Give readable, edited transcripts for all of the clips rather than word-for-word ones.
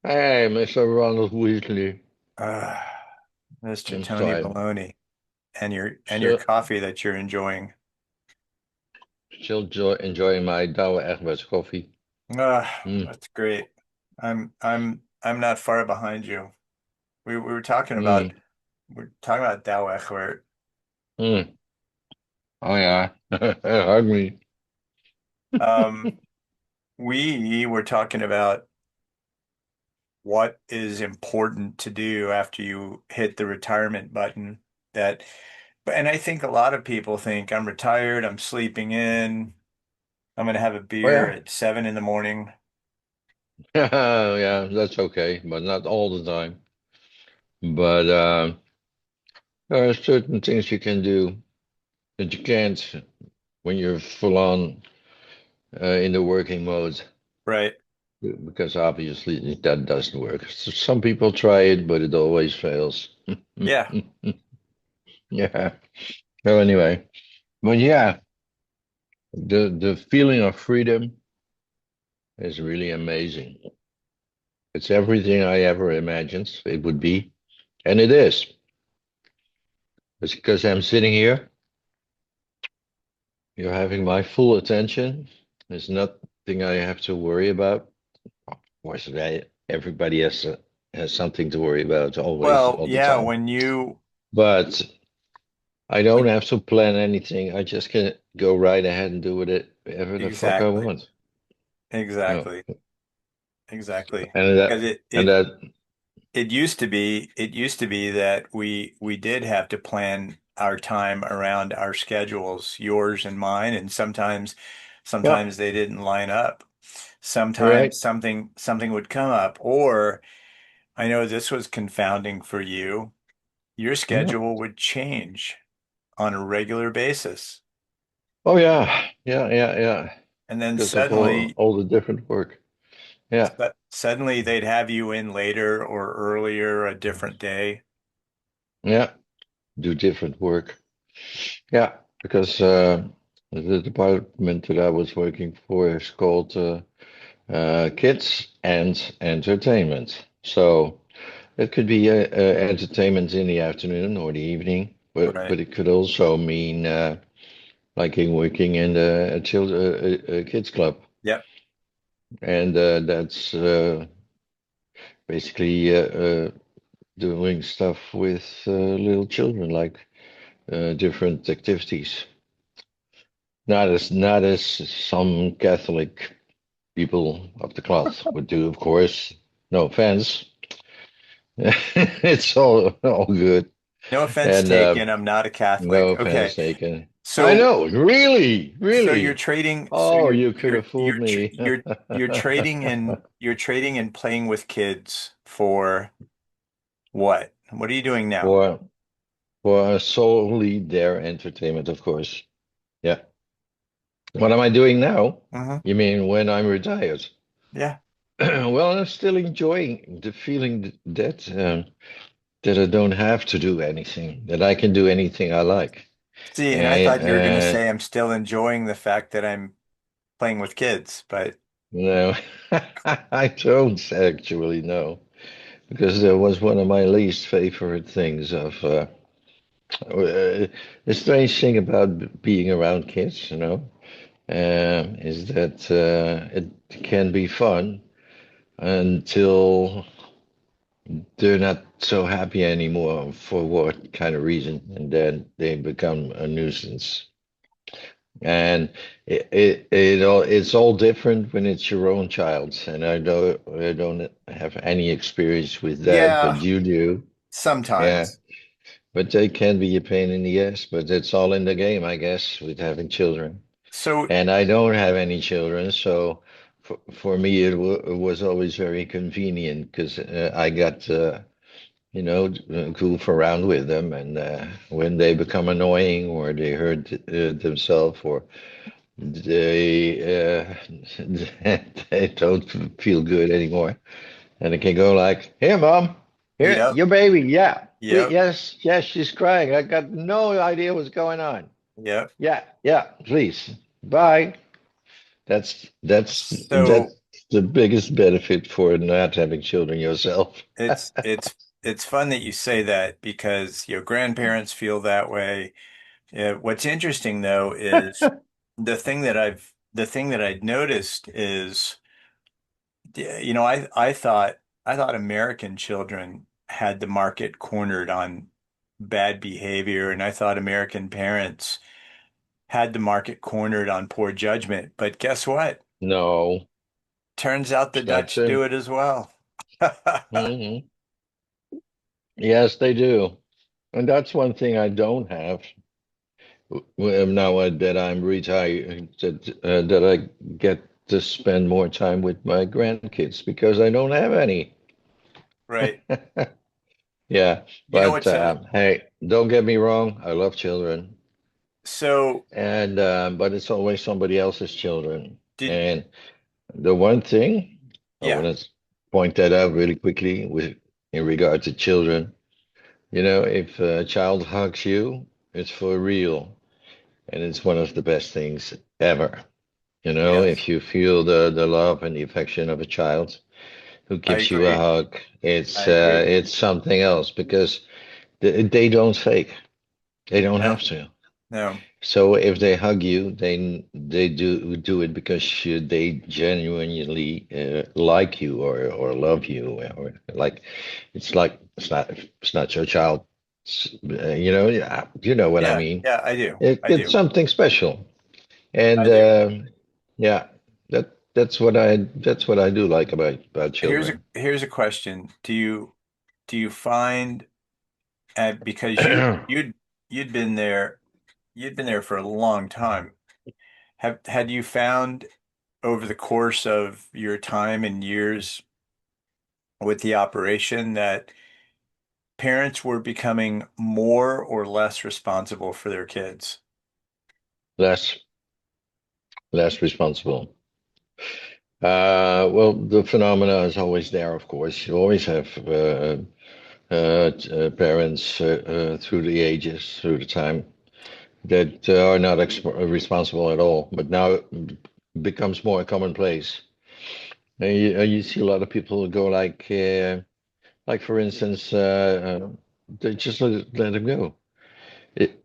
Hey, Mr. Ronald Weasley. Uh, Mr. I'm Tony sorry. Baloney and your Still, coffee that you're enjoying. enjoying my Douwe Egberts coffee. Mm, That's great. I'm not far behind you. We were talking about mm, Dow Eckert. mm. Oh yeah, hug me. Um, we were talking about what is important to do after you hit the retirement button. That, and I think a lot of people think I'm retired, I'm sleeping in, I'm gonna have a Oh beer yeah, at 7 in the morning. yeah, that's okay, but not all the time. But there are certain things you can do that you can't when you're full on in the working mode, Right. because obviously that doesn't work. Some people try it, but it always fails. Yeah. Yeah. So anyway, but yeah. The feeling of freedom is really amazing. It's everything I ever imagined it would be, and it is. It's because I'm sitting here, you're having my full attention. There's nothing I have to worry about. Of course, everybody has something to worry about always, Well, all the yeah, time. when you But I don't when have to plan anything. I just can go right ahead and do with it whatever the fuck I exactly. want. No, Exactly. Exactly. and Because that and that it used to be that we did have to plan our time around our schedules, yours and mine, and yeah, sometimes they didn't line up. right. Sometimes something would come up, or I know this was confounding for you. Your Yeah. schedule would change on a regular basis. Oh yeah, yeah. And then Because of suddenly all the different work. Yeah, Suddenly they'd have you in later or earlier a different day. yeah, do different work. Yeah, because the department that I was working for is called Kids and Entertainment. So it could be entertainment in the afternoon or the evening, Right. but it could also mean like in working in a kids club, Yep. and that's basically doing stuff with little children, like different activities. Not as some Catholic people of the cloth would do, of course. No offense. It's all good, No offense and taken. I'm not a no Catholic. offense Okay. taken. I So know, really, you're really. trading Oh, you could have fooled me. you're trading and playing with kids for what? What are you doing now? for for solely their entertainment, of course. Yeah. What am I doing now? Hmm. You mean when I'm retired? Yeah. Well, I'm still enjoying the feeling that I don't have to do anything, that I can do anything I like. See, and I I thought you were going to say I'm still enjoying the fact that I'm playing with kids, but no, I don't actually know, because that was one of my least favorite things of the strange thing about being around kids, is that it can be fun until they're not so happy anymore for what kind of reason, and then they become a nuisance. And it's all different when it's your own child. And I don't have any experience with that, but yeah, you do. Yeah. sometimes. But they can be a pain in the ass, but it's all in the game, I guess, with having children. So And I don't have any children, so for me it was always very convenient because I got goof around with them, and when they become annoying or they hurt themselves or they they don't feel good anymore, and it can go like, "Here, mom, here, yep, your baby, yeah, yep, yes, she's crying. I got no idea what's going on. yep. Yeah, please, bye." That's So that. the biggest benefit for not having children yourself. It's fun that you say that because your grandparents feel that way. What's interesting though is the thing that I'd noticed is, yeah, I thought American children had the market cornered on bad behavior, and I thought American parents had the market cornered on poor judgment. But guess what? No, Turns out the it's not Dutch true. do it as well. Hmm. Yes, they do. And that's one thing I don't have now that I'm retired, that I get to spend more time with my grandkids because I don't have any. Right. Yeah, You know but what's hey, don't get me wrong, I love children, so and but it's always somebody else's children. did And the one thing I yeah, want to point that out really quickly with in regard to children, if a child hugs you, it's for real, and it's one of the best things ever. yes, If you feel the love and the affection of a child who I gives you a agree. hug, I agree. it's something else because they don't fake. They don't No, have to. no, So if they hug you, they do it because they genuinely like you or love you or like it's not your child. Yeah, you know what I yeah, mean. yeah, I do. I It's do. something special, and I do. yeah, that's what I do like about children. Here's a question. Do you find because you'd been there for a long time. Had you found over the course of your time and years with the operation that parents were becoming more or less responsible for their kids? less less responsible. Well, the phenomena is always there, of course. You always have parents through the ages, through the time, that are not responsible at all. But now it becomes more commonplace. And you see a lot of people go like for instance, they just let them go.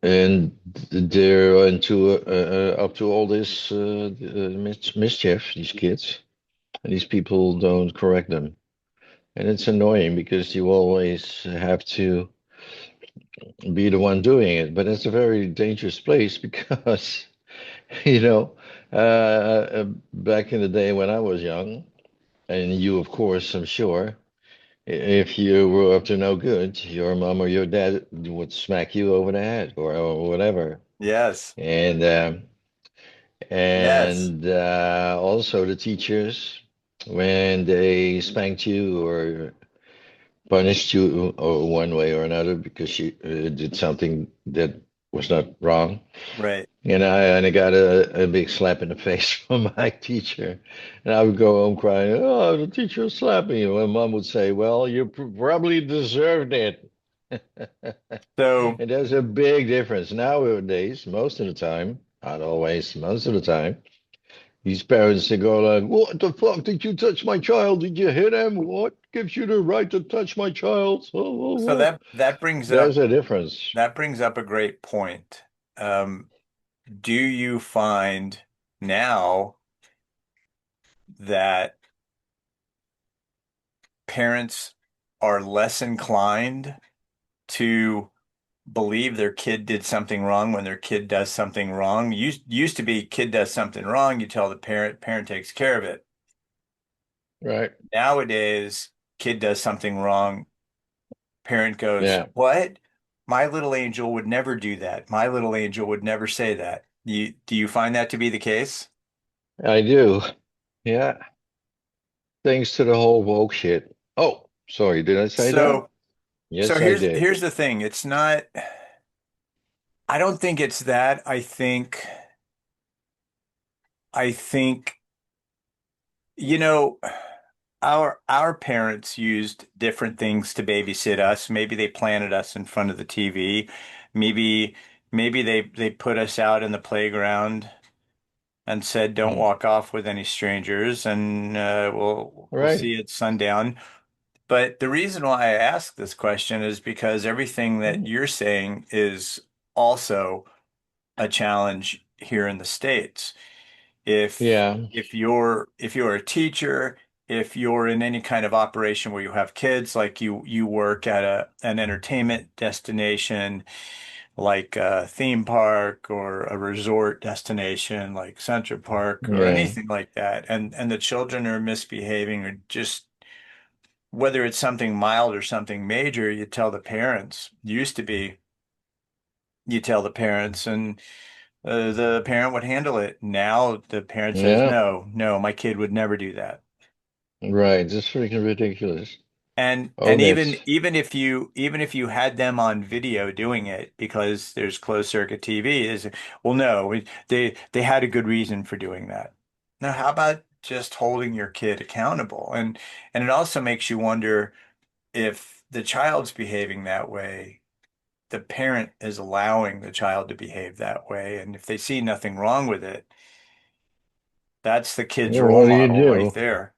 And they're into up to all this mischief, these kids, and these people don't correct them. And it's annoying because you always have to be the one doing it. But it's a very dangerous place because, you know, back in the day when I was young, and you, of course, I'm sure, if you were up to no good, your mom or your dad would smack you over the head or whatever. Yes. And Yes. also the teachers, when they spanked you or punished you or one way or another because you did something that was not wrong. Right. And I got a big slap in the face from my teacher. And I would go home crying, "Oh, the teacher slapped me." And my mom would say, "Well, you probably deserved it." So, And there's a big difference nowadays, most of the time, not always, most of the time. These parents, they go like, "What the fuck did you touch my child? Did you hit him? What gives you the right to touch my child?" Oh, oh, so oh. There's a difference. that brings up a great point. Um, do you find now that parents are less inclined to believe their kid did something wrong when their kid does something wrong? Used to be kid does something wrong, you tell the parent takes care of it. Right. Nowadays, kid does something wrong, parent goes, Yeah, "What? My little angel would never do that. My little angel would never say that." Do you find that to be the case? I do. Yeah. Thanks to the whole woke shit. Oh, sorry, did I say that? So Yes, I did. here's the thing. It's not I don't think it's that. I think you know our parents used different things to babysit us. Maybe they planted us in front of the TV. Maybe they put us out in the playground and said, "Don't Mm. walk off with any strangers, and we'll see Right. you at sundown." But the reason why I ask this question is because everything that Mm. you're saying is also a challenge here in the States. If Yeah. if you're a teacher, if you're in any kind of operation where you have kids, like you work at an entertainment destination, like a theme park or a resort destination like Central Park or Yeah. anything like that, and the children are misbehaving or just whether it's something mild or something major, you tell the parents. Used to be you tell the parents and the parent would handle it. Now the parent says, Yeah. no, no, my kid would never do that. Right. It's freaking ridiculous. Oh, And even if you had them on video doing it because there's closed circuit TV, is well, no, they had a good reason for doing that. Now, how about just holding your kid accountable? And it also makes you wonder if the child's behaving that way, the parent is allowing the child to behave that way, and if they see nothing wrong with it, that's the kid's yeah. role What do you model right do? there.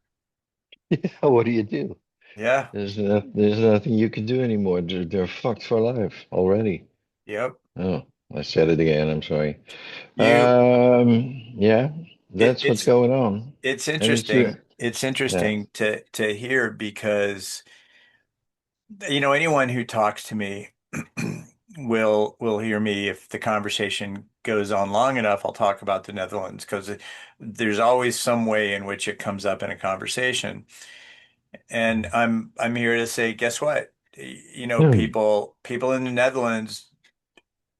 Yeah. What do you do? Yeah. There's nothing you can do anymore. They're fucked for life already. Yep. Oh, I said it again. I'm sorry. You Yeah, it, that's what's it's going on. it's And it's interesting. It's yeah. interesting to hear because anyone who talks to me will hear me if the conversation goes on long enough. I'll talk about the Netherlands because there's always some way in which it comes up in a conversation. And I'm here to say, guess what? Hmm. People in the Netherlands,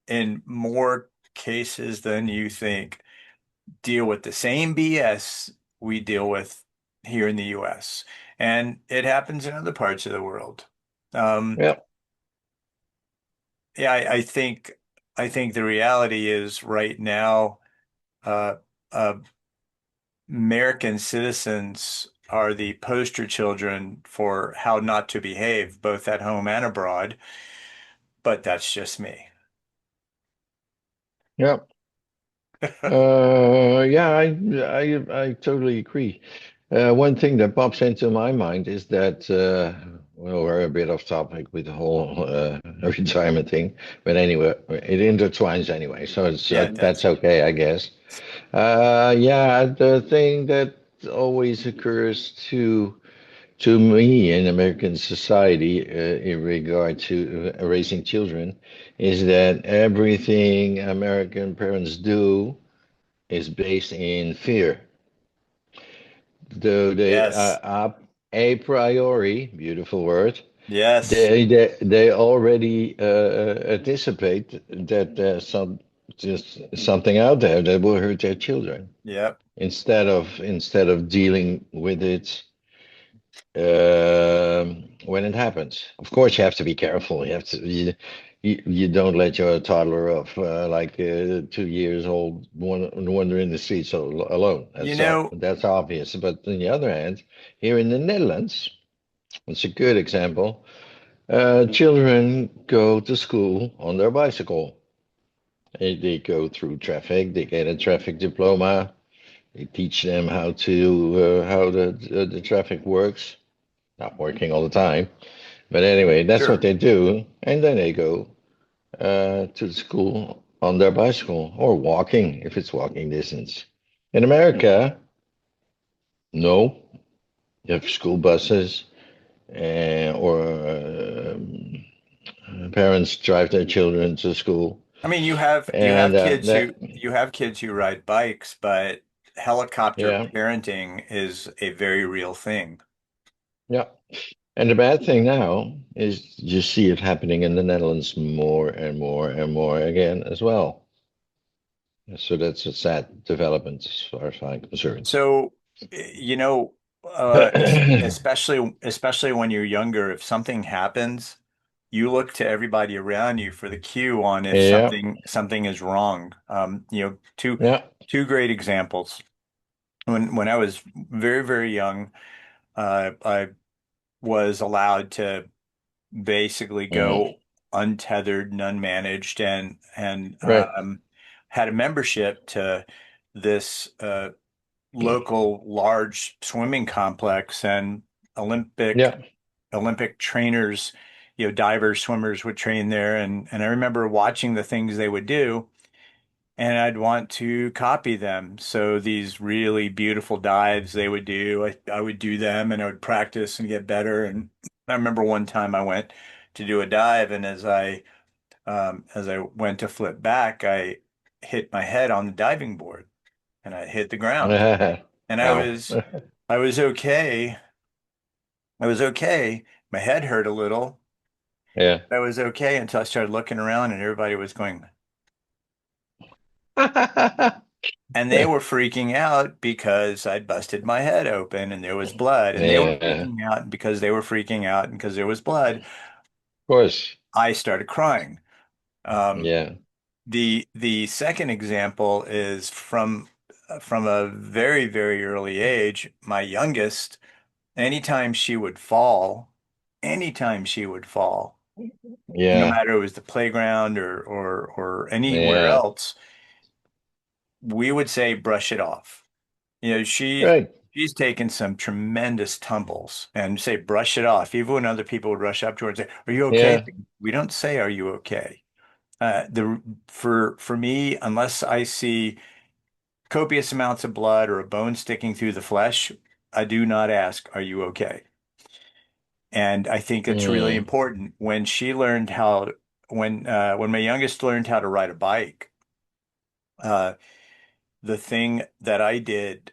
in more cases than you think, deal with the same BS we deal with here in the US. And it happens in other parts of the world. Um, Yeah, yeah, I think the reality is right now, uh, uh, American citizens are the poster children for how not to behave, both at home and abroad. But that's just me. yeah. Yeah, I totally agree. One thing that pops into my mind is that well, we're a bit off topic with the whole retirement thing, but anyway, it intertwines anyway, so it's Yeah, it that's does. okay, I guess. Yeah, the thing that always occurs to me in American society in regard to raising children is that everything American parents do is based in fear. Though they Yes. a priori, beautiful word, Yes. they already anticipate that there's just something out there that will hurt their children Yep. instead of dealing with it when it happens. Of course, you have to be careful. You don't let your toddler off like 2 years old wander in the streets alone. You know, That's obvious. But on the other hand, here in the Netherlands, it's a good example. Children go to school on their bicycle. They go through traffic. They get a traffic diploma. They teach them how the traffic works. Not working all the time. But anyway, that's what sure. they do, and then they go to the school on their bicycle or walking if it's walking distance. In America, no, you have school buses or parents drive their children to school, I mean, you have you and have kids that who you have kids who ride bikes, but helicopter yeah, parenting is a very real thing. yeah. And the bad thing now is you see it happening in the Netherlands more and more and more again as well. So that's a sad development as far as I'm concerned. So, especially when you're younger, if something happens, you look to everybody around you for the cue on if Yeah, something is wrong. Two yeah, two great examples. When I was very, very young, I was allowed to basically mm, go untethered and unmanaged and right. had a membership to this local large swimming complex, and Olympic Yeah. Olympic trainers, divers, swimmers would train there, and I remember watching the things they would do, and I'd want to copy them. So these really beautiful dives they would do, I would do them, and I would practice and get better. And I remember one time I went to do a dive, and as I went to flip back, I hit my head on the diving board, and I hit the ground. And Wow. I was okay. I was okay. My head hurt a little. Yeah. I was okay until I started looking around and everybody was going, and they were freaking out because I'd busted my head open and there was blood. And they were Yeah. freaking out, and because they were freaking out and because there was blood, Of course. I started crying. Um, Yeah. the second example is from a very, very early age. My youngest, anytime she would fall, anytime she would fall, no Yeah. matter it was the playground or anywhere Yeah. else, we would say brush it off. Right. She's taken some tremendous tumbles and say brush it off. Even when other people would rush up to her and say, "Are you okay?" Yeah. We don't say, "Are you okay?" The for me, unless I see copious amounts of blood or a bone sticking through the flesh, I do not ask, "Are you okay?" And I think it's really Mm. important. When my youngest learned how to ride a bike, uh, the thing that I did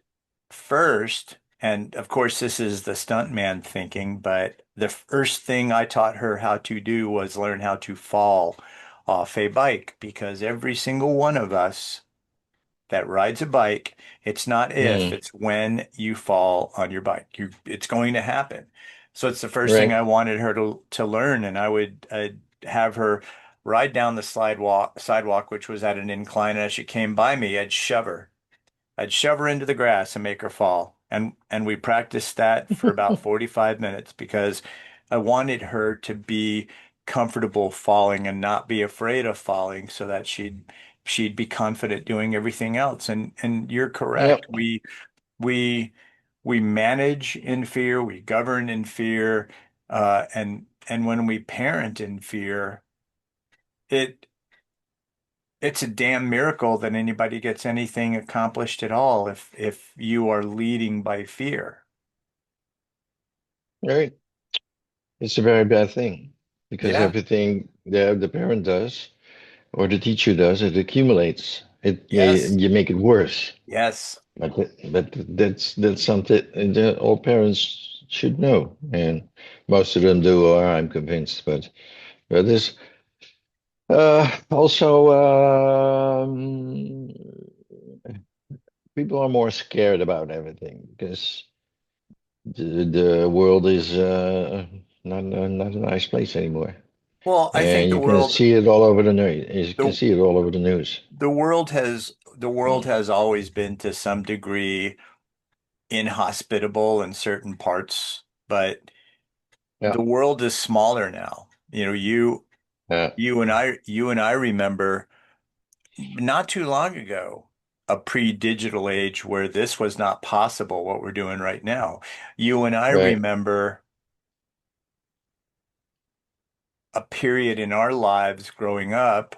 first, and of course this is the stuntman thinking, but the first thing I taught her how to do was learn how to fall off a bike, because every single one of us that rides a bike, it's not if, Mm. it's when you fall on your bike. It's going to happen. So it's the first thing I Right. wanted her to learn, and I'd have her ride down the sidewalk, which was at an incline, and as she came by me, I'd shove her into the grass and make her fall. And we practiced that for about 45 minutes because I wanted her to be comfortable falling and not be afraid of falling, so that she'd be confident doing everything else. And you're correct. Yep. We we manage in fear, we govern in fear, and when we parent in fear, it it's a damn miracle that anybody gets anything accomplished at all if you are leading by fear. Right. It's a very bad thing because Yeah. everything the parent does or the teacher does, it accumulates. Yes. You make it worse. Yes. But that's something that all parents should know, and most of them do, or I'm convinced. But this also people are more scared about everything because the world is not a nice place anymore. Well, I think And you can see it all over the news. You can the see it all over the news. the world has always been to some degree inhospitable in certain parts, but Yeah, the world is smaller now. yeah, You and I remember not too long ago, a pre-digital age where this was not possible, what we're doing right now. You and I right, remember a period in our lives growing up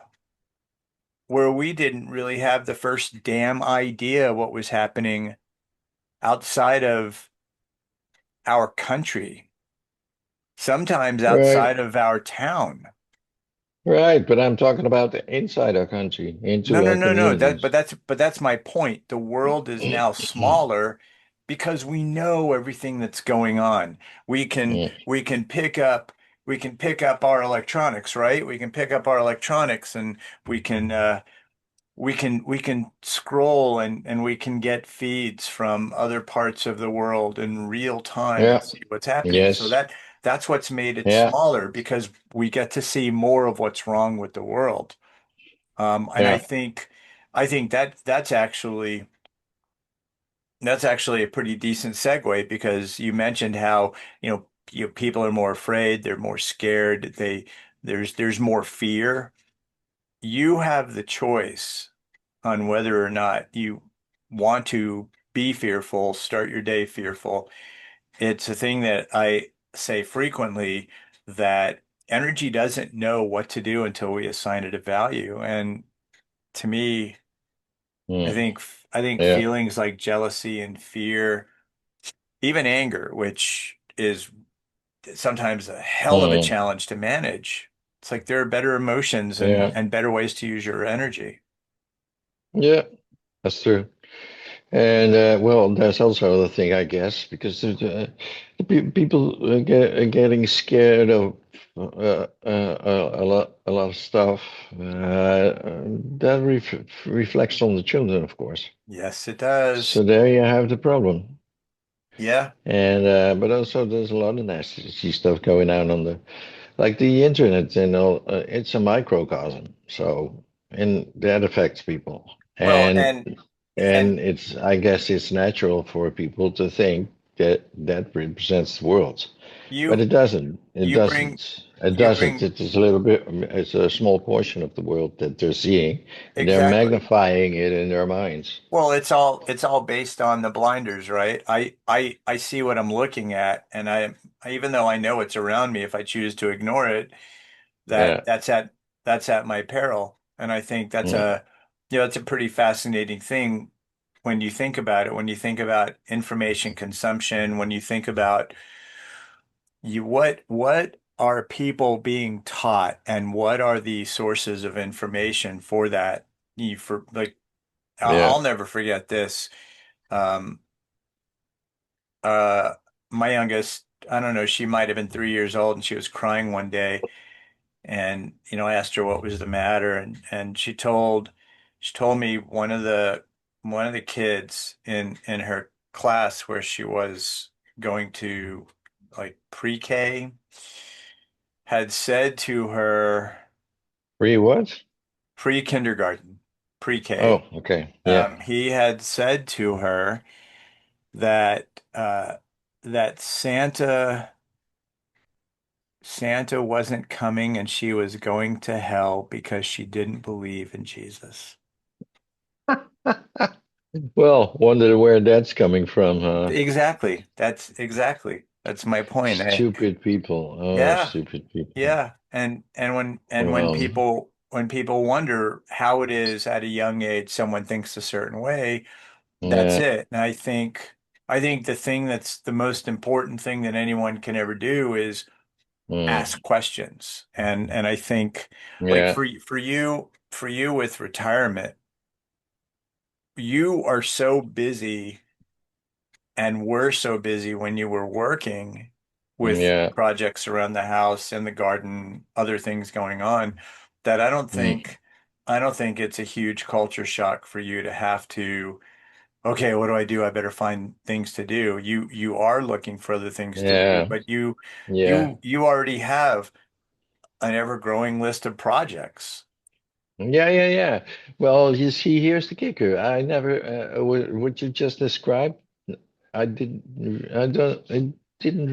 where we didn't really have the first damn idea what was happening outside of our country, sometimes right, outside of our town. right. But I'm talking about the inside our country, No, into no, our no, no. communities. But that's my point. The world is now smaller because we know everything that's going on. We can pick up our electronics, right? We can pick up our electronics, and we can we can scroll, and we can get feeds from other parts of the world in real time and Yeah, see what's happening. So yes, that's what's made it yeah, smaller, because we get to see more of what's wrong with the world. And yeah, I think that's actually a pretty decent segue, because you mentioned how, people are more afraid, they're more scared, there's more fear. You have the choice on whether or not want to be fearful, start your day fearful. It's a thing that I say frequently that energy doesn't know what to do until we assign it a value. And to me, I Mm. think I think Yeah. feelings like jealousy and fear, even anger, which is sometimes a hell of a Mm. challenge to manage. It's like there are better emotions Yeah. and better ways to use your energy. Yeah. That's true. And well, there's also the thing, I guess, because people are getting scared of a lot of stuff. That reflects on the children, of course. Yes, it does. So there you have the problem. Yeah. And but also there's a lot of nasty stuff going on like the internet and all. It's a microcosm, so and that affects people. Well, And and it's, I guess it's natural for people to think that that represents the world, but you it doesn't. It you bring doesn't. It you doesn't. bring It is a little bit. It's a small portion of the world that they're seeing, and they're exactly. magnifying it in their minds. Well, it's all based on the blinders, right? I see what I'm looking at, and even though I know it's around me, if I choose to ignore it, that Yeah. that's at my peril. And I think that's Mm. it's a pretty fascinating thing when you think about it, when you think about information consumption, when you think about what are people being taught and what are the sources of information for that? For like, Yeah. I'll never forget this. Um, uh, my youngest, I don't know, she might have been 3 years old, and she was crying one day, and I asked her what was the matter, and she told me one of the kids in her class where she was going to like pre-K had said to her, Free what? pre-kindergarten, Oh, pre-K, okay. Yeah. he had said to her that that Santa wasn't coming and she was going to hell because she didn't believe in Jesus. Well, wonder where that's coming from, huh? Exactly. That's my point. Stupid people. Oh, Yeah, stupid people. yeah. And when Well, people wonder how it is at a young age someone thinks a certain way, that's yeah. it. And I think the thing that's the most important thing that anyone can ever do is ask Mm, questions. And I think like yeah. for you with retirement, you are so busy and were so busy when you were working with Yeah. projects around the house and the garden, other things going on, that I don't Mm, think I don't think it's a huge culture shock for you to have to, okay, what do I do? I better find things to do. You are looking for other things to do, yeah. but you Yeah. you you already have an ever-growing list of projects. Yeah, yeah, yeah. Well, you see, here's the kicker. I never, what you just described, I didn't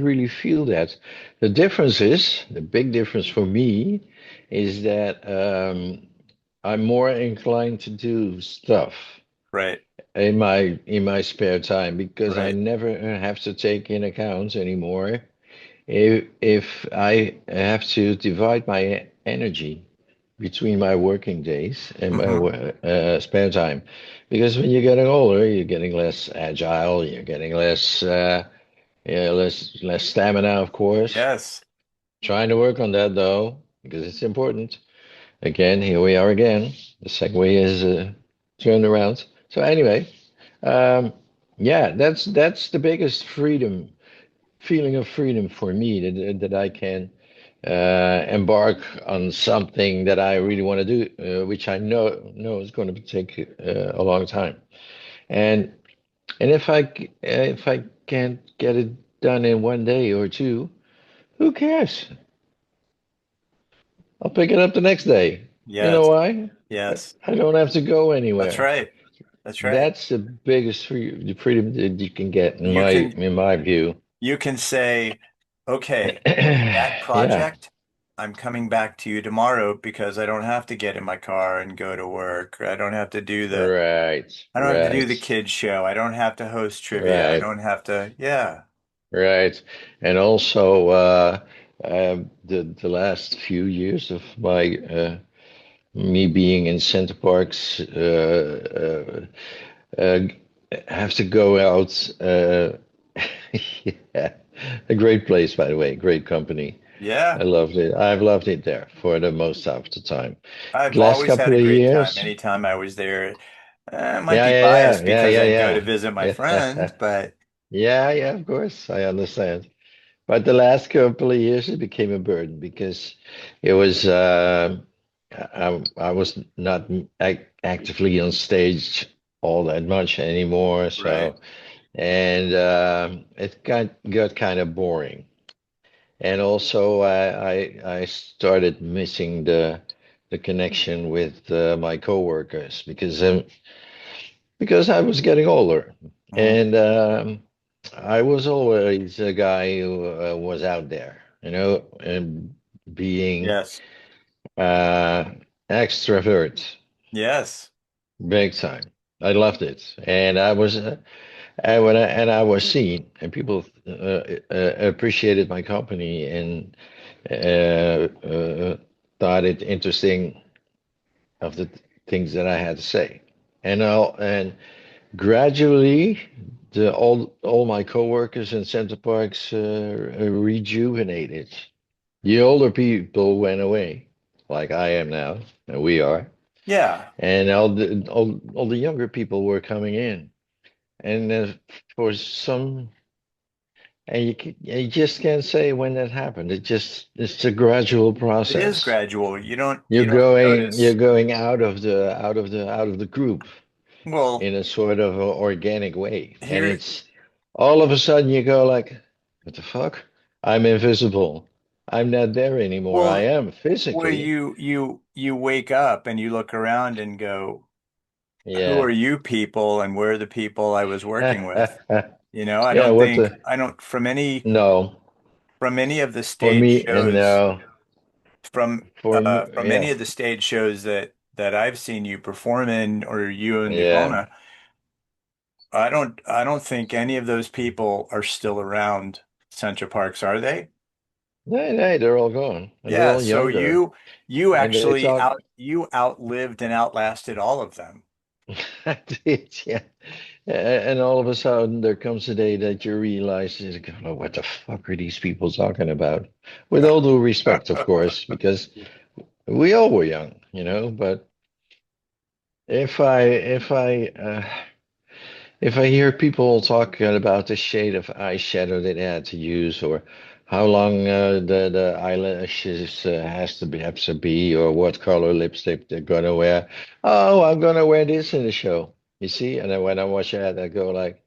really feel that. The big difference for me is that I'm more inclined to do stuff Right, in my spare time because I right. never have to take in account anymore if I have to divide my energy between my working days and my Hmm. spare time. Because when you're getting older, you're getting less agile, you're getting less stamina, of course. Yes. Trying to work on that though, because it's important. Again, here we are again. The segue is turned around. So anyway, um, yeah, that's the biggest feeling of freedom for me that I can embark on something that I really want to do, which I know is going to take a long time. And if I can't get it done in one day or two, who cares? I'll pick it up the next day. You know Yes. why? Yes. I don't have to go That's anywhere. right. That's right. That's the biggest the freedom that you can get You can in my view. you can say, okay, that Yeah. project, I'm coming back to you tomorrow because I don't have to get in my car and go to work. Or Right, I don't have to do the right, kids show. I don't have to host trivia. I right, don't have to, yeah. right. And also, the last few years of my me being in Center Parks, have to go out. Yeah, a great place, by the way, great company. I Yeah. loved it. I've loved it there for the most of the time. I've The last always had couple a of great time years, anytime I was there. It might yeah, be yeah, biased yeah, because yeah, I'd go to yeah, visit my yeah, friends, yeah, but yeah, yeah. Of course, I understand. But the last couple of years, it became a burden because it was I was not actively on stage all that much anymore. right. So and it got kind of boring. And also, I started missing the connection with my coworkers because I was getting older, Mhm. and I was always a guy who was out there, and being Yes. uh, extrovert, Yes. big time. I loved it, and I was and I was seen, and people appreciated my company and thought it interesting of the things that I had to say, and gradually, all my coworkers in Center Parks rejuvenated. The older people went away, like I am now, and we are, Yeah. and all the younger people were coming in, and for some, you just can't say when that happened. It's a gradual It is process. gradual. You're You don't you're notice. going out of the group Well, in a sort of a organic way. And here, it's all of a sudden you go like, what the fuck? I'm invisible. I'm not there anymore. I well, am where physically. you wake up and you look around and go, who Yeah. are you people and where are the people I was working with? Yeah, what the I don't no. from any of the For stage me and shows no. For me, from any yeah. of the stage shows that I've seen you perform in or you and Yeah. Ivona, I don't think any of those people are still around Central Parks, are they? No, they're all gone. And they're Yeah, all so younger. you And they actually talk you outlived and outlasted all of them. yeah. And all of a sudden, there comes a day that you realize, oh, what the fuck are these people talking about? With all due respect, of course, because we all were young, But if I hear people talking about the shade of eyeshadow that they had to use, or how long the eyelashes have to be, or what color lipstick they're gonna wear, oh, I'm gonna wear this in the show. You see, and then when I watch that, I go like.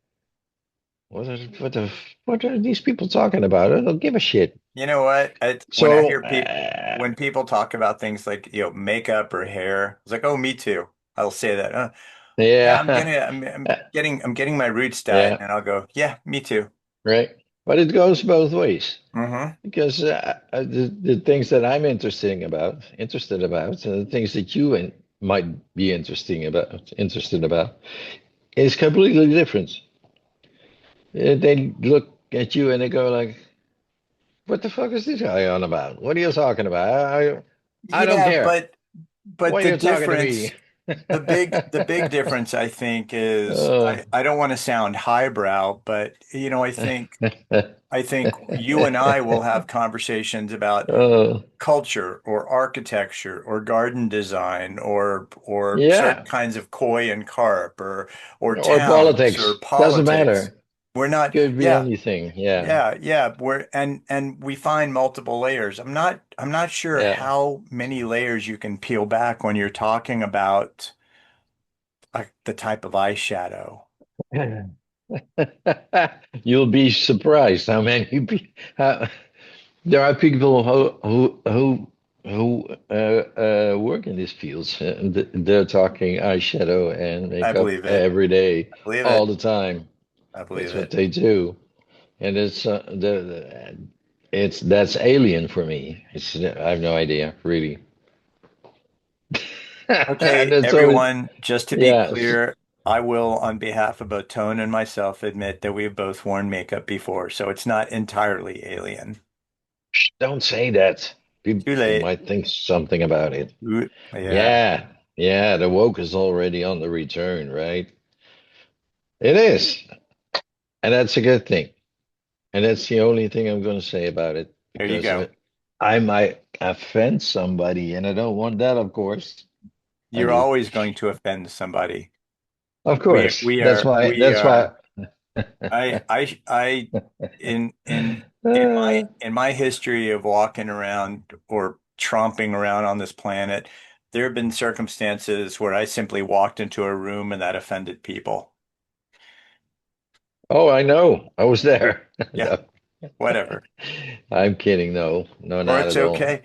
What are these people talking about? I don't give a shit. You know what? When I So, hear people when people talk about things like, makeup or hair, it's like, oh, me too. I'll say that. Yeah, yeah, I'm getting my roots dyed, yeah, and I'll go, yeah, me too. right. But it goes both ways Hmm. because the things that I'm interested about, and the things that might be interested about, is completely different. They look at you and they go like, "What the fuck is this guy on about? What are you talking about? I don't Yeah, care. but Why are the you talking to me?" difference, the big difference, I think, is Oh. I don't want to sound highbrow, but I think you and I will have conversations about Oh, culture or architecture or garden design or certain yeah. kinds of koi and carp or Or towns or politics. Doesn't politics. matter. We're not, Could be yeah, anything. Yeah. yeah. We're and we find multiple layers. I'm not sure Yeah. how many layers you can peel back when you're talking about like the type of eyeshadow. You'll be surprised how many how, there are people who work in these fields. And they're talking eyeshadow and I makeup believe it. every day, I believe all it. the time. I believe That's what it. they do. And it's it's that's alien for me. I have no idea, really. And Okay, it's always everyone, just to be yeah. clear, I will, on behalf of both Tone and myself, admit that we've both worn makeup before, so it's not entirely alien. Don't say that. Too People late. might think something about it. Yeah, Yeah, yeah. The woke is already on the return, right? It is, and that's a good thing. And that's the only thing I'm going to say about it there you because go. I might offend somebody, and I don't want that, of course. I You're do. always going to offend somebody. Of We course. we That's are why we that's why are I uh, in my history of walking around or tromping around on this planet, there have been circumstances where I simply walked into a room and that offended people. oh, I know. I was there. Yeah, No. whatever. I'm kidding. No. No, Or not it's at all. okay.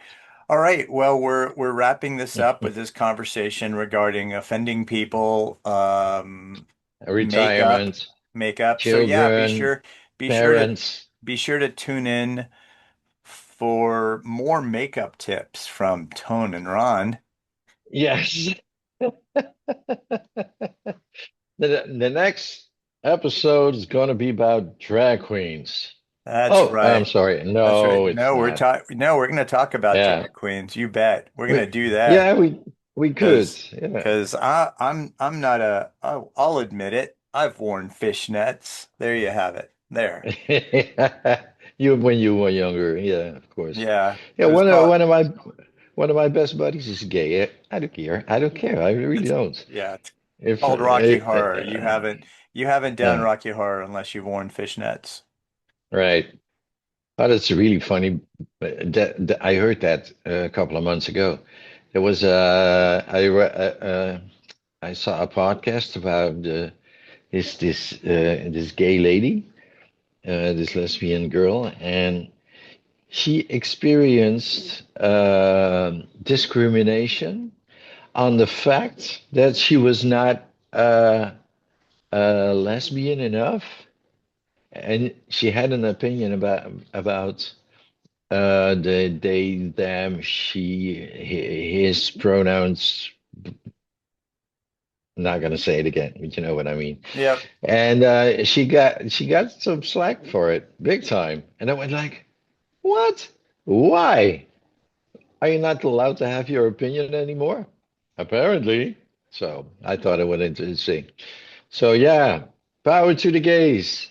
All right. Well, we're wrapping this up with this conversation regarding offending people, makeup, Retirement, makeup. So yeah, children, be sure to parents. be sure to tune in for more makeup tips from Tone and Ron. Yes. The next episode is going to be about drag queens. That's Oh, I'm right. sorry. That's right. No, it's not. No, we're going to talk about Yeah. drag queens. You bet. We're going We, to do that yeah, we could. because Yeah. I'm not I'll admit it. I've worn fishnets. There you have it. There. You when you were younger, yeah, of course. Yeah. Yeah, It was called one of my best buddies is gay. I don't care. I don't care. I really it's don't. yeah, it's If called Rocky Horror. You haven't done yeah, Rocky Horror unless you've worn fishnets. right. Oh, that's really funny. I heard that a couple of months ago. There was I saw a podcast about this gay lady, this lesbian girl, and she experienced discrimination on the fact that she was not lesbian enough, and she had an opinion about the they them his pronouns. I'm not gonna say it again, but you know what I mean. Yep. And she got some slack for it, big time. And I went like, what? Why? Are you not allowed to have your opinion anymore? Apparently. So I thought it was interesting. So yeah, power to the gays.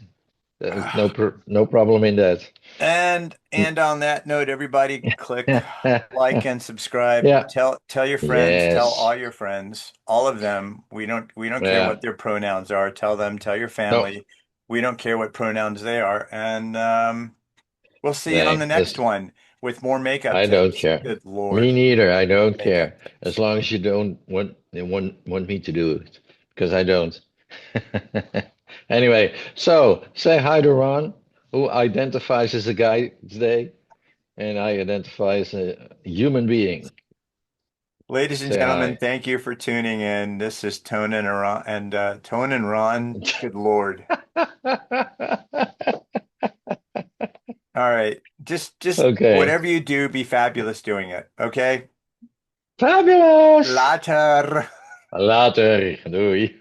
No problem in that. And on that note, everybody click like and subscribe. Yeah. Tell your friends, tell all Yes. your friends, all of them. We don't care Yeah. what their pronouns are. Tell them, tell your No. family. We don't care what pronouns they are. And we'll see you on the Nay. next This. one with more makeup I don't tips. care. Good Me Lord, neither. I don't makeup care. As tips. long as you don't want me to do it, because I don't. Anyway, so say hi to Ron, who identifies as a guy today, and I identify as a human being. Ladies and Say gentlemen, hi. thank you for tuning in. This is Tone and Ron Tone and Ron. Good Lord. All right. Just Okay. whatever you do, be fabulous doing it. Okay? Fabulous. Later. Later. Doei.